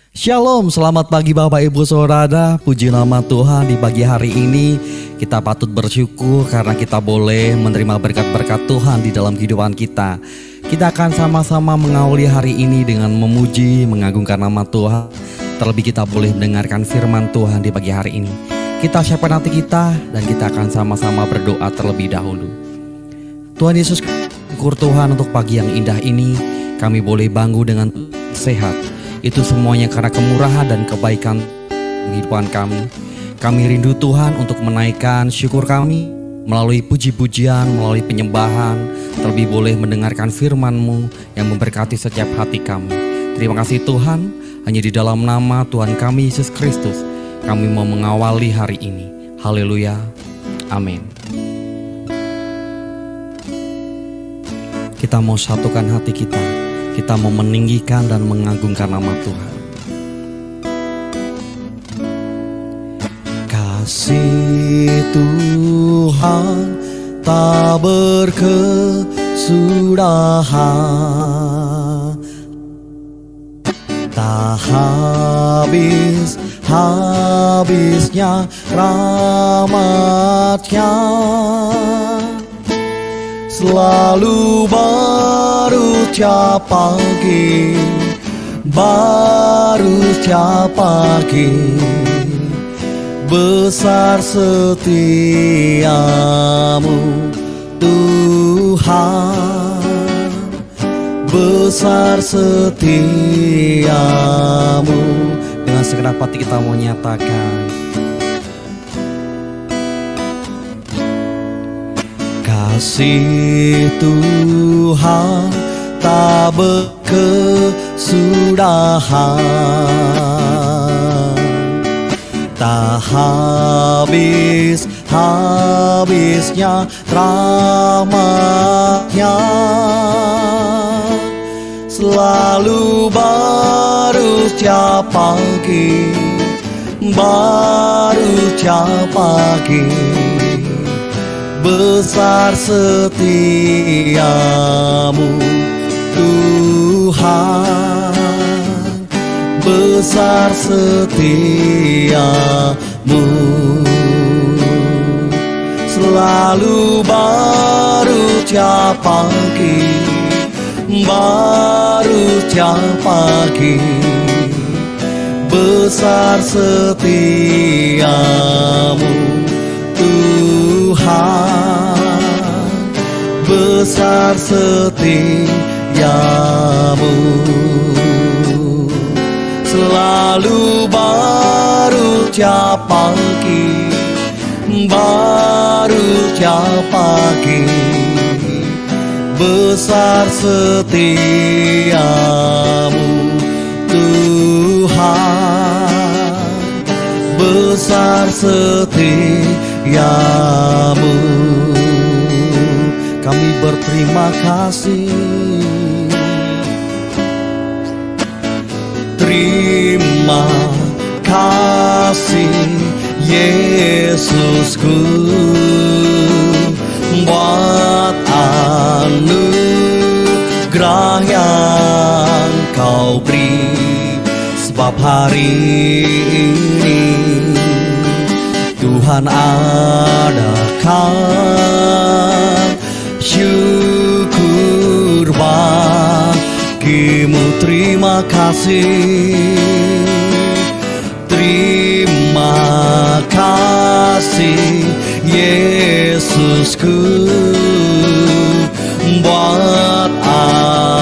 Shalom, selamat pagi Bapak Ibu Saudara. Puji nama Tuhan, di pagi hari ini kita patut bersyukur karena kita boleh menerima berkat-berkat Tuhan di dalam kehidupan kita. Kita akan sama-sama mengawali hari ini dengan memuji, mengagungkan nama Tuhan. Terlebih kita boleh mendengarkan firman Tuhan di pagi hari ini. Kita siapkan hati kita dan kita akan sama-sama berdoa terlebih dahulu. Tuhan Yesus, syukur Tuhan untuk pagi yang indah ini. Kami boleh bangun dengan sehat. Itu semuanya karena kemurahan dan kebaikan kehidupan kami. Kami rindu Tuhan untuk menaikkan syukur kami melalui puji-pujian, melalui penyembahan. Terlebih boleh mendengarkan firman-Mu yang memberkati setiap hati kami. Terima kasih Tuhan, hanya di dalam nama Tuhan kami Yesus Kristus kami mau mengawali hari ini. Haleluya, amin. Kita mau satukan hati kita. Kita mau meninggikan dan mengagungkan nama Tuhan. Kasih Tuhan tak berkesudahan, tak habis-habisnya rahmat-Nya. Selalu baru tiap pagi, baru tiap pagi. Besar setiamu Tuhan, besar setiamu. Dengan segenap hati kita mau nyatakan, kasih Tuhan tak berkesudahan, tak habis-habisnya rahmat-Nya. Selalu baru tiap pagi, baru tiap pagi. Besar setiamu Tuhan, besar setiamu. Selalu baru tiap pagi, baru tiap pagi. Besar setiamu Tuhan, besar setiamu. Selalu baru tiap pagi, baru tiap pagi. Besar setiamu Tuhan, besar setiamu. Kami berterima kasih. Terima kasih Yesusku buat anugerah yang Kau beri. Sebab hari ini Tuhan adakan syukur bagimu. Terima kasih, terima kasih Yesusku buat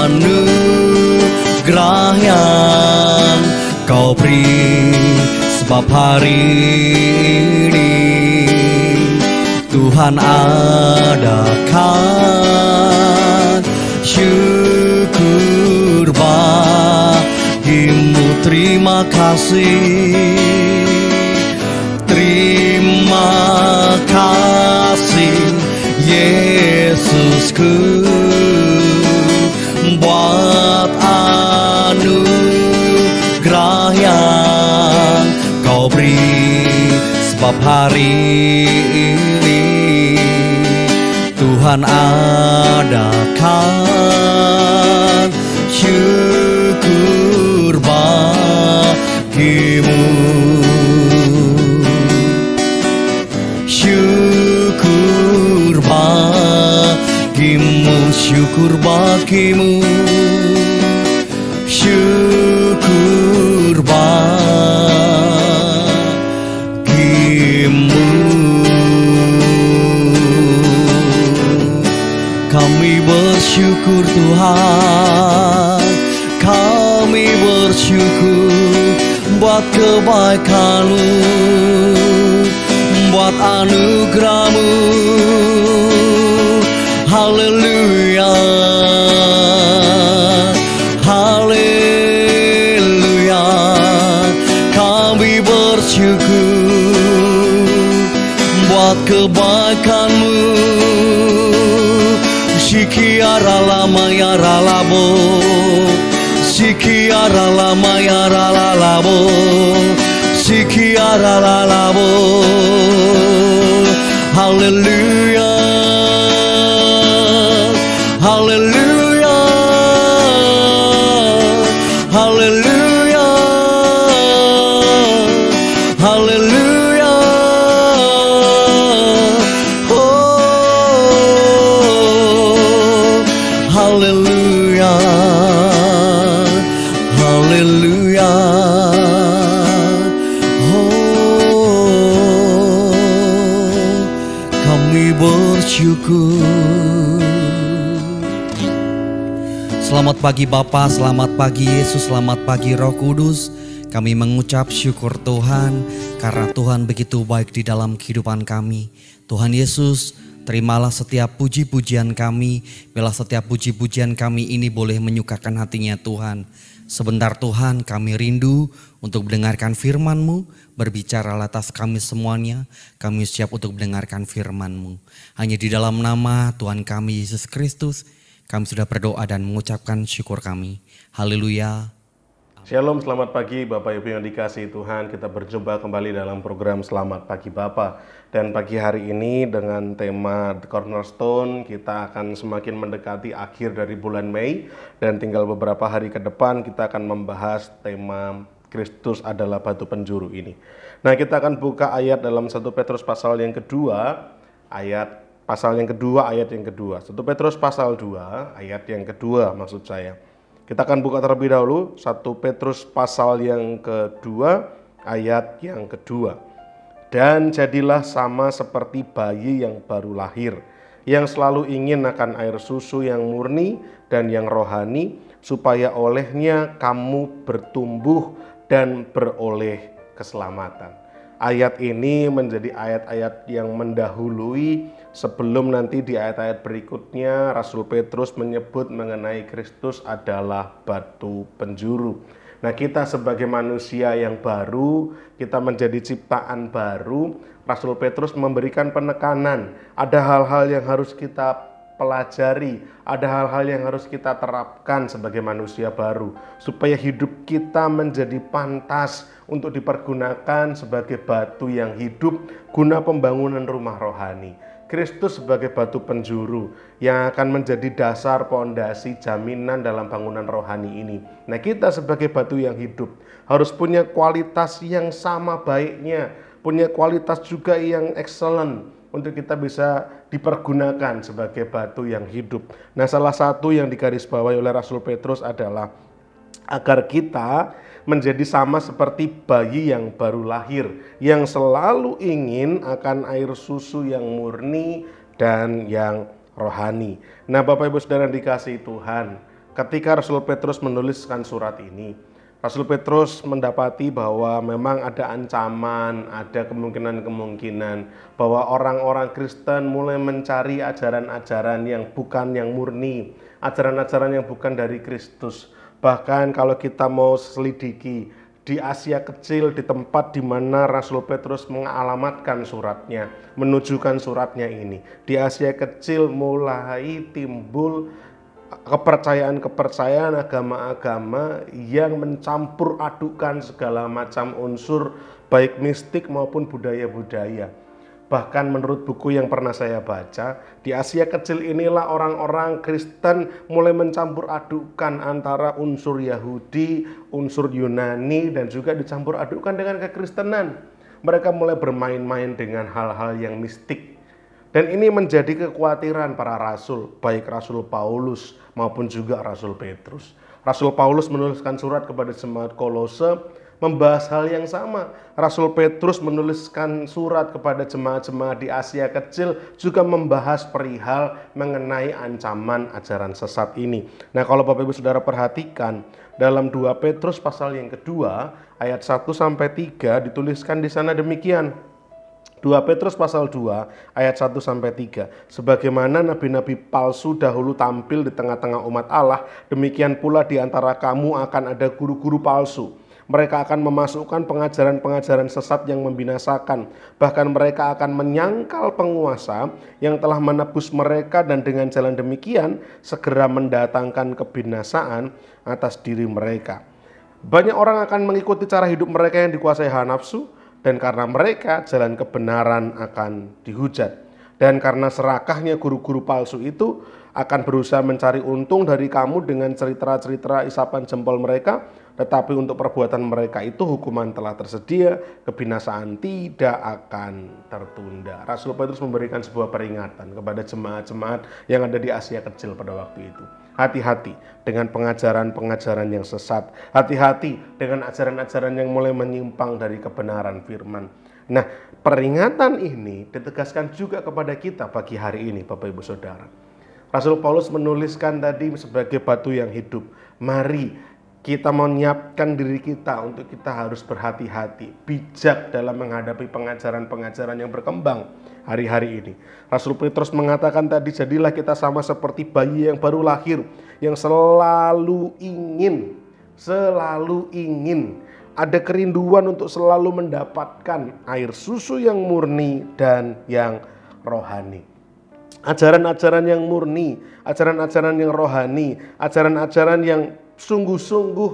anugerah yang Kau beri. Sebab hari ini Tuhan adakan syukur bagimu. Terima kasih, terima kasih Yesusku buat anugerah yang Kau beri. Sebab hari ini Tuhan adakan syukur bagimu. bagimu. Syukur bagimu, syukur bagimu, syukur bagimu. Kami bersyukur Tuhan, kami bersyukur buat kebaikan-Mu, buat anugerah-Mu. Haleluya, haleluya. Kami bersyukur buat kebaikan-Mu. Sikiara lama ya ralabo, sikiara lama ya ralabo, sikiara lalabo. Haleluya, haleluya, haleluya, haleluya. Oh, haleluya, haleluya. Oh, kami bersyukur. Selamat pagi Bapa, selamat pagi Yesus, selamat pagi Roh Kudus. Kami mengucap syukur Tuhan karena Tuhan begitu baik di dalam kehidupan kami. Tuhan Yesus, terimalah setiap puji-pujian kami. Bila setiap puji-pujian kami ini boleh menyukakan hatinya Tuhan. Sebentar Tuhan, kami rindu untuk mendengarkan firman-Mu. Berbicaralah atas kami semuanya. Kami siap untuk mendengarkan firman-Mu. Hanya di dalam nama Tuhan kami Yesus Kristus, kami sudah berdoa dan mengucapkan syukur kami. Haleluya. Shalom, selamat pagi Bapak Ibu yang dikasihi Tuhan. Kita berjumpa kembali dalam program Selamat Pagi Bapak. Dan pagi hari ini dengan tema The Cornerstone, kita akan semakin mendekati akhir dari bulan Mei. Dan tinggal beberapa hari ke depan kita akan membahas tema Kristus adalah batu penjuru ini. Nah, kita akan buka ayat dalam 1 Petrus pasal yang kedua, ayat yang kedua. 1 Petrus pasal 2 ayat yang kedua maksud saya. Kita akan buka terlebih dahulu 1 Petrus pasal yang kedua ayat yang kedua. Dan jadilah sama seperti bayi yang baru lahir, yang selalu ingin akan air susu yang murni dan yang rohani, supaya olehnya kamu bertumbuh dan beroleh keselamatan. Ayat ini menjadi ayat-ayat yang mendahului sebelum nanti di ayat-ayat berikutnya Rasul Petrus menyebut mengenai Kristus adalah batu penjuru. Nah, kita sebagai manusia yang baru, kita menjadi ciptaan baru, Rasul Petrus memberikan penekanan. Ada hal-hal yang harus kita pelajari, ada hal-hal yang harus kita terapkan sebagai manusia baru, supaya hidup kita menjadi pantas untuk dipergunakan sebagai batu yang hidup guna pembangunan rumah rohani. Kristus sebagai batu penjuru yang akan menjadi dasar pondasi jaminan dalam bangunan rohani ini. Nah, kita sebagai batu yang hidup harus punya kualitas yang sama baiknya, punya kualitas juga yang excellent untuk kita bisa dipergunakan sebagai batu yang hidup. Nah, salah satu yang digarisbawahi oleh Rasul Petrus adalah agar kita menjadi sama seperti bayi yang baru lahir, yang selalu ingin akan air susu yang murni dan yang rohani. Nah, Bapak Ibu Saudara yang dikasihi Tuhan, ketika Rasul Petrus menuliskan surat ini, Rasul Petrus mendapati bahwa memang ada ancaman, ada kemungkinan-kemungkinan bahwa orang-orang Kristen mulai mencari ajaran-ajaran yang bukan yang murni, ajaran-ajaran yang bukan dari Kristus. Bahkan kalau kita mau selidiki di Asia Kecil, di tempat di mana Rasul Petrus mengalamatkan suratnya, menunjukkan suratnya ini, di Asia Kecil mulai timbul kepercayaan-kepercayaan agama-agama yang mencampur adukan segala macam unsur baik mistik maupun budaya-budaya. Bahkan menurut buku yang pernah saya baca, di Asia Kecil inilah orang-orang Kristen mulai mencampur adukan antara unsur Yahudi, unsur Yunani, dan juga dicampur adukan dengan kekristenan. Mereka mulai bermain-main dengan hal-hal yang mistik. Dan ini menjadi kekhawatiran para rasul, baik Rasul Paulus maupun juga Rasul Petrus. Rasul Paulus menuliskan surat kepada jemaat Kolose membahas hal yang sama. Rasul Petrus menuliskan surat kepada jemaat-jemaat di Asia Kecil juga membahas perihal mengenai ancaman ajaran sesat ini. Nah, kalau Bapak Ibu Saudara perhatikan dalam 2 Petrus pasal yang kedua ayat 1 sampai 3 dituliskan di sana demikian. 2 Petrus pasal 2 ayat 1 sampai 3. Sebagaimana nabi-nabi palsu dahulu tampil di tengah-tengah umat Allah, demikian pula di antara kamu akan ada guru-guru palsu. Mereka akan memasukkan pengajaran-pengajaran sesat yang membinasakan. Bahkan mereka akan menyangkal penguasa yang telah menebus mereka dan dengan jalan demikian segera mendatangkan kebinasaan atas diri mereka. Banyak orang akan mengikuti cara hidup mereka yang dikuasai hawa nafsu, dan karena mereka jalan kebenaran akan dihujat. Dan karena serakahnya guru-guru palsu itu akan berusaha mencari untung dari kamu dengan cerita-cerita isapan jempol mereka, tetapi untuk perbuatan mereka itu hukuman telah tersedia, kebinasaan tidak akan tertunda. Rasul Petrus memberikan sebuah peringatan kepada jemaat-jemaat yang ada di Asia Kecil pada waktu itu. Hati-hati dengan pengajaran-pengajaran yang sesat. Hati-hati dengan ajaran-ajaran yang mulai menyimpang dari kebenaran firman. Nah, peringatan ini ditegaskan juga kepada kita pagi hari ini, Bapak Ibu Saudara. Rasul Paulus menuliskan tadi sebagai batu yang hidup. Mari kita menyiapkan diri kita untuk kita harus berhati-hati, bijak dalam menghadapi pengajaran-pengajaran yang berkembang hari-hari ini. Rasul Petrus mengatakan tadi, jadilah kita sama seperti bayi yang baru lahir, yang selalu ingin ada kerinduan untuk selalu mendapatkan air susu yang murni dan yang rohani. Ajaran-ajaran yang murni, ajaran-ajaran yang rohani, ajaran-ajaran yang sungguh-sungguh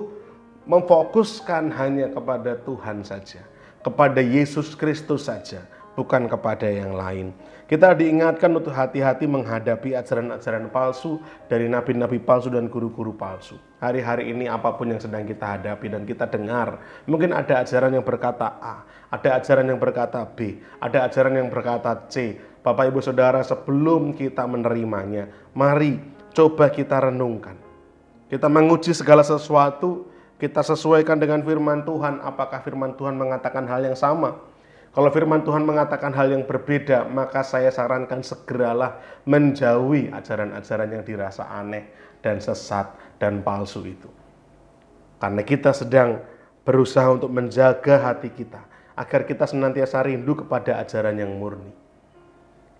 memfokuskan hanya kepada Tuhan saja, kepada Yesus Kristus saja, bukan kepada yang lain. Kita diingatkan untuk hati-hati menghadapi ajaran-ajaran palsu dari nabi-nabi palsu dan guru-guru palsu. Hari-hari ini apapun yang sedang kita hadapi dan kita dengar, mungkin ada ajaran yang berkata A, ada ajaran yang berkata B, ada ajaran yang berkata C. Bapak Ibu Saudara, sebelum kita menerimanya, mari coba kita renungkan. Kita menguji segala sesuatu, kita sesuaikan dengan firman Tuhan. Apakah firman Tuhan mengatakan hal yang sama? Kalau firman Tuhan mengatakan hal yang berbeda, maka saya sarankan segeralah menjauhi ajaran-ajaran yang dirasa aneh dan sesat dan palsu itu. Karena kita sedang berusaha untuk menjaga hati kita, agar kita senantiasa rindu kepada ajaran yang murni.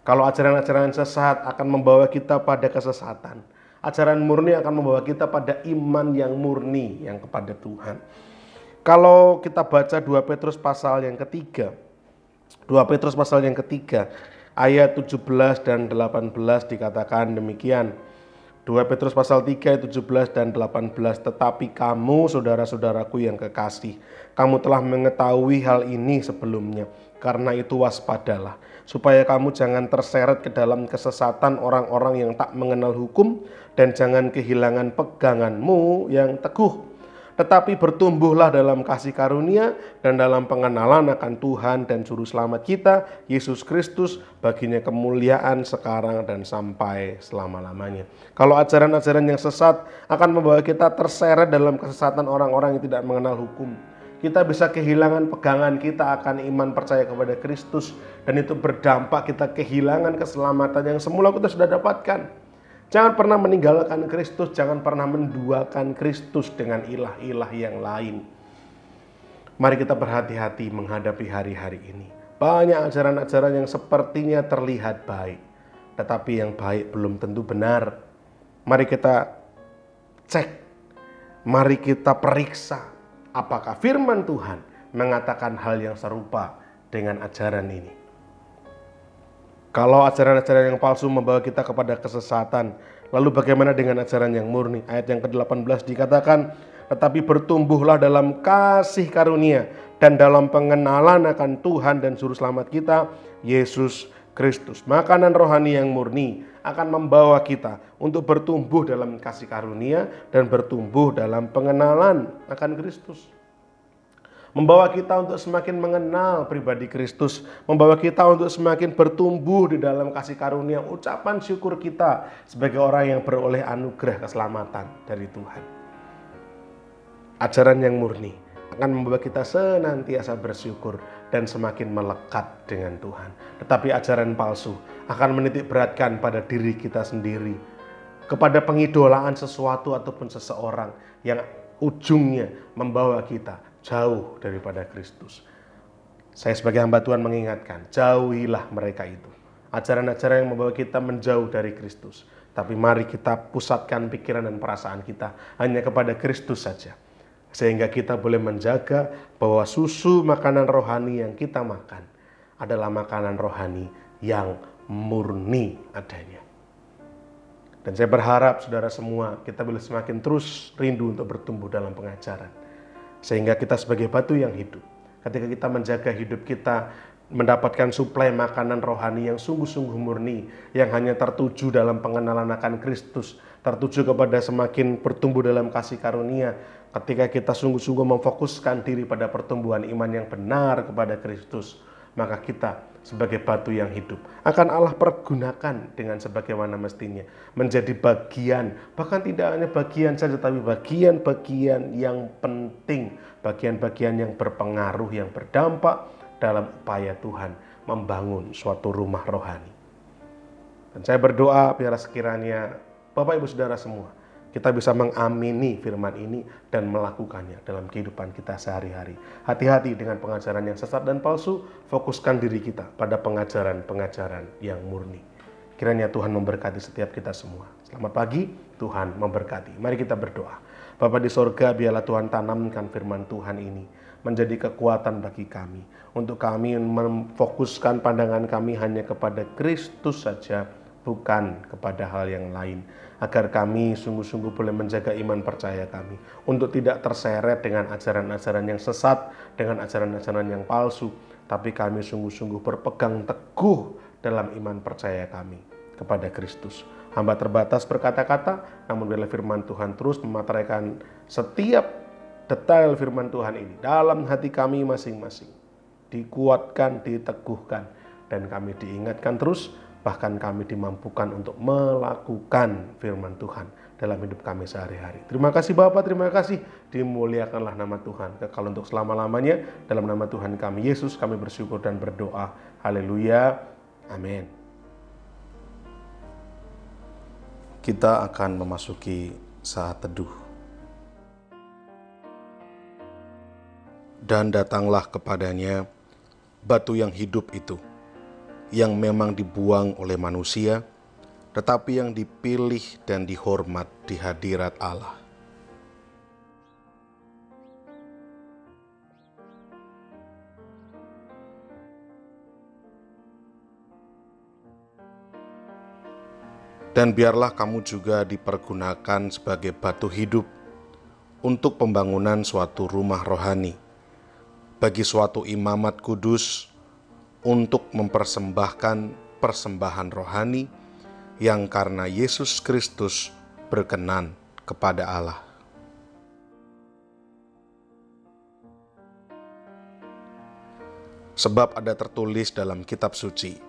Kalau ajaran-ajaran sesat akan membawa kita pada kesesatan, ajaran murni akan membawa kita pada iman yang murni yang kepada Tuhan. Kalau kita baca 2 Petrus pasal yang ketiga, 2 Petrus pasal yang ketiga ayat 17 dan 18 dikatakan demikian. 2 Petrus pasal 3 ayat 17 dan 18, tetapi kamu saudara-saudaraku yang kekasih, kamu telah mengetahui hal ini sebelumnya. Karena itu waspadalah, supaya kamu jangan terseret ke dalam kesesatan orang-orang yang tak mengenal hukum, dan jangan kehilangan peganganmu yang teguh. Tetapi bertumbuhlah dalam kasih karunia dan dalam pengenalan akan Tuhan dan Juru Selamat kita, Yesus Kristus, baginya kemuliaan sekarang dan sampai selama-lamanya. Kalau ajaran-ajaran yang sesat akan membawa kita terseret dalam kesesatan orang-orang yang tidak mengenal hukum. Kita bisa kehilangan pegangan kita akan iman percaya kepada Kristus, dan itu berdampak kita kehilangan keselamatan yang semula kita sudah dapatkan. Jangan pernah meninggalkan Kristus, jangan pernah menduakan Kristus dengan ilah-ilah yang lain. Mari kita berhati-hati menghadapi hari-hari ini. Banyak ajaran-ajaran yang sepertinya terlihat baik, tetapi yang baik belum tentu benar. Mari kita cek, mari kita periksa. Apakah firman Tuhan mengatakan hal yang serupa dengan ajaran ini? Kalau ajaran-ajaran yang palsu membawa kita kepada kesesatan, lalu bagaimana dengan ajaran yang murni? Ayat yang ke-18 dikatakan, tetapi bertumbuhlah dalam kasih karunia dan dalam pengenalan akan Tuhan dan Juru Selamat kita, Yesus Kristus. Makanan rohani yang murni akan membawa kita untuk bertumbuh dalam kasih karunia dan bertumbuh dalam pengenalan akan Kristus. Membawa kita untuk semakin mengenal pribadi Kristus, membawa kita untuk semakin bertumbuh di dalam kasih karunia, ucapan syukur kita sebagai orang yang beroleh anugerah keselamatan dari Tuhan. Ajaran yang murni akan membawa kita senantiasa bersyukur dan semakin melekat dengan Tuhan. Tetapi ajaran palsu akan menitik beratkan pada diri kita sendiri, kepada pengidolaan sesuatu ataupun seseorang yang ujungnya membawa kita jauh daripada Kristus. Saya sebagai hamba Tuhan mengingatkan, jauhilah mereka itu. Ajaran-ajaran yang membawa kita menjauh dari Kristus. Tapi mari kita pusatkan pikiran dan perasaan kita hanya kepada Kristus saja. Sehingga kita boleh menjaga bahwa susu makanan rohani yang kita makan adalah makanan rohani yang murni adanya. Dan saya berharap saudara semua kita boleh semakin terus rindu untuk bertumbuh dalam pengajaran. Sehingga kita sebagai batu yang hidup, ketika kita menjaga hidup kita, mendapatkan suplai makanan rohani yang sungguh-sungguh murni, yang hanya tertuju dalam pengenalan akan Kristus, tertuju kepada semakin bertumbuh dalam kasih karunia, ketika kita sungguh-sungguh memfokuskan diri pada pertumbuhan iman yang benar kepada Kristus, maka kita sebagai batu yang hidup akan Allah pergunakan dengan sebagaimana mestinya, menjadi bagian, bahkan tidak hanya bagian saja, tapi bagian-bagian yang penting, bagian-bagian yang berpengaruh, yang berdampak dalam upaya Tuhan membangun suatu rumah rohani. Dan saya berdoa biar sekiranya Bapak Ibu Saudara semua kita bisa mengamini firman ini dan melakukannya dalam kehidupan kita sehari-hari. Hati-hati dengan pengajaran yang sesat dan palsu, fokuskan diri kita pada pengajaran-pengajaran yang murni. Kiranya Tuhan memberkati setiap kita semua. Selamat pagi, Tuhan memberkati. Mari kita berdoa. Bapa di sorga, biarlah Tuhan tanamkan firman Tuhan ini menjadi kekuatan bagi kami. Untuk kami memfokuskan pandangan kami hanya kepada Kristus saja, bukan kepada hal yang lain. Agar kami sungguh-sungguh boleh menjaga iman percaya kami, untuk tidak terseret dengan ajaran-ajaran yang sesat, dengan ajaran-ajaran yang palsu, tapi kami sungguh-sungguh berpegang teguh dalam iman percaya kami kepada Kristus. Hamba terbatas berkata-kata, namun biarlah firman Tuhan terus memateraikan setiap detail firman Tuhan ini dalam hati kami masing-masing, dikuatkan, diteguhkan, dan kami diingatkan terus. Bahkan kami dimampukan untuk melakukan firman Tuhan dalam hidup kami sehari-hari. Terima kasih Bapa, terima kasih. Dimuliakanlah nama Tuhan kekal untuk selama-lamanya. Dalam nama Tuhan kami Yesus kami bersyukur dan berdoa. Haleluya. Amin. Kita akan memasuki saat teduh. Dan datanglah kepadanya batu yang hidup itu, yang memang dibuang oleh manusia, tetapi yang dipilih dan dihormat di hadirat Allah. Dan biarlah kamu juga dipergunakan sebagai batu hidup untuk pembangunan suatu rumah rohani, bagi suatu imamat kudus, untuk mempersembahkan persembahan rohani yang karena Yesus Kristus berkenan kepada Allah. Sebab ada tertulis dalam kitab suci,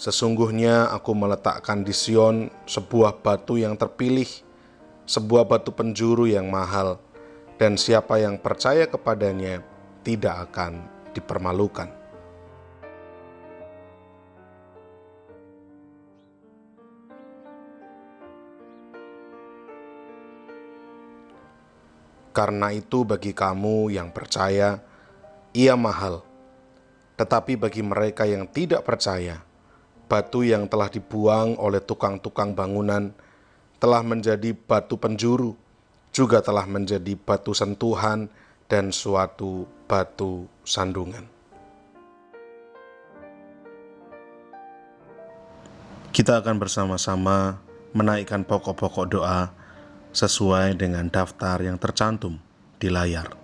sesungguhnya aku meletakkan di Sion sebuah batu yang terpilih, sebuah batu penjuru yang mahal, dan siapa yang percaya kepadanya tidak akan dipermalukan. Karena itu bagi kamu yang percaya, ia mahal. Tetapi bagi mereka yang tidak percaya, batu yang telah dibuang oleh tukang-tukang bangunan telah menjadi batu penjuru, juga telah menjadi batu sentuhan dan suatu batu sandungan. Kita akan bersama-sama menaikkan pokok-pokok doa sesuai dengan daftar yang tercantum di layar.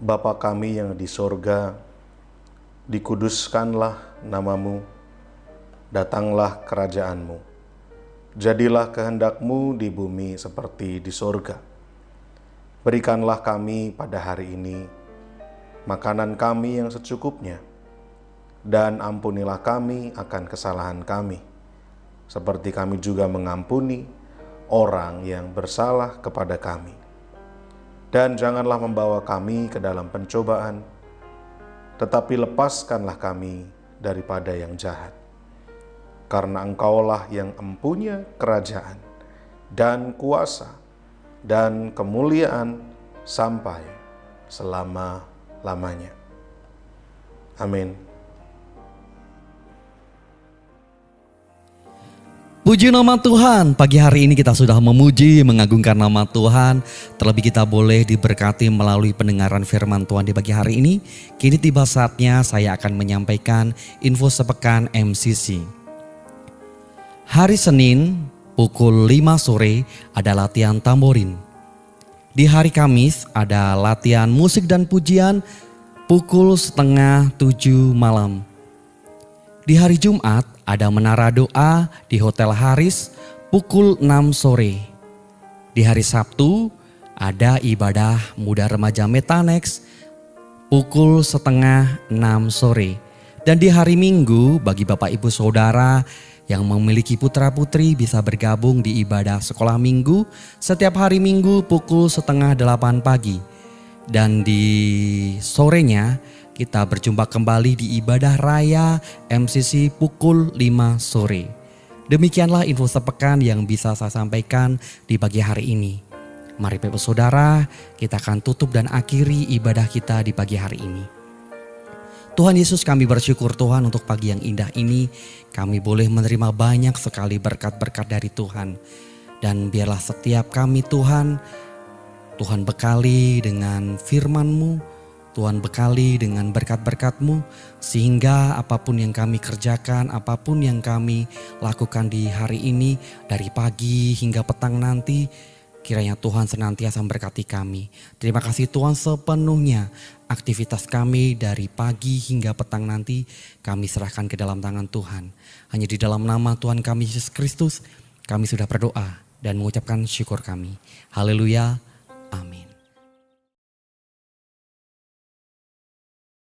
Bapa kami yang di sorga, dikuduskanlah namamu, datanglah kerajaanmu, jadilah kehendakmu di bumi seperti di sorga. Berikanlah kami pada hari ini makanan kami yang secukupnya, dan ampunilah kami akan kesalahan kami, seperti kami juga mengampuni orang yang bersalah kepada kami. Dan janganlah membawa kami ke dalam pencobaan, tetapi lepaskanlah kami daripada yang jahat. Karena Engkaulah yang empunya kerajaan, dan kuasa, dan kemuliaan sampai selama-lamanya. Amin. Puji nama Tuhan, pagi hari ini kita sudah memuji, mengagungkan nama Tuhan. Terlebih kita boleh diberkati melalui pendengaran firman Tuhan di pagi hari ini. Kini tiba saatnya saya akan menyampaikan info sepekan MCC. Hari Senin pukul 5 sore ada latihan tamborin. Di hari Kamis ada latihan musik dan pujian pukul 6:30 malam. Di hari Jumat ada menara doa di Hotel Haris pukul 6 sore. Di hari Sabtu ada ibadah muda remaja Metanex pukul 5:30 sore. Dan di hari Minggu bagi Bapak Ibu Saudara yang memiliki putra-putri bisa bergabung di ibadah sekolah minggu setiap hari Minggu pukul 7:30 pagi. Dan di sorenya kita berjumpa kembali di ibadah raya MCC pukul 5 sore. Demikianlah info sepekan yang bisa saya sampaikan di pagi hari ini. Mari Bapak Saudara, kita akan tutup dan akhiri ibadah kita di pagi hari ini. Tuhan Yesus, kami bersyukur Tuhan untuk pagi yang indah ini. Kami boleh menerima banyak sekali berkat-berkat dari Tuhan. Dan biarlah setiap kami Tuhan, Tuhan bekali dengan firman-Mu, Tuhan bekali dengan berkat-berkat-Mu, sehingga apapun yang kami kerjakan, apapun yang kami lakukan di hari ini, dari pagi hingga petang nanti, kiranya Tuhan senantiasa memberkati kami. Terima kasih Tuhan, sepenuhnya aktivitas kami dari pagi hingga petang nanti kami serahkan ke dalam tangan Tuhan. Hanya di dalam nama Tuhan kami Yesus Kristus kami sudah berdoa dan mengucapkan syukur kami. Haleluya. Amin.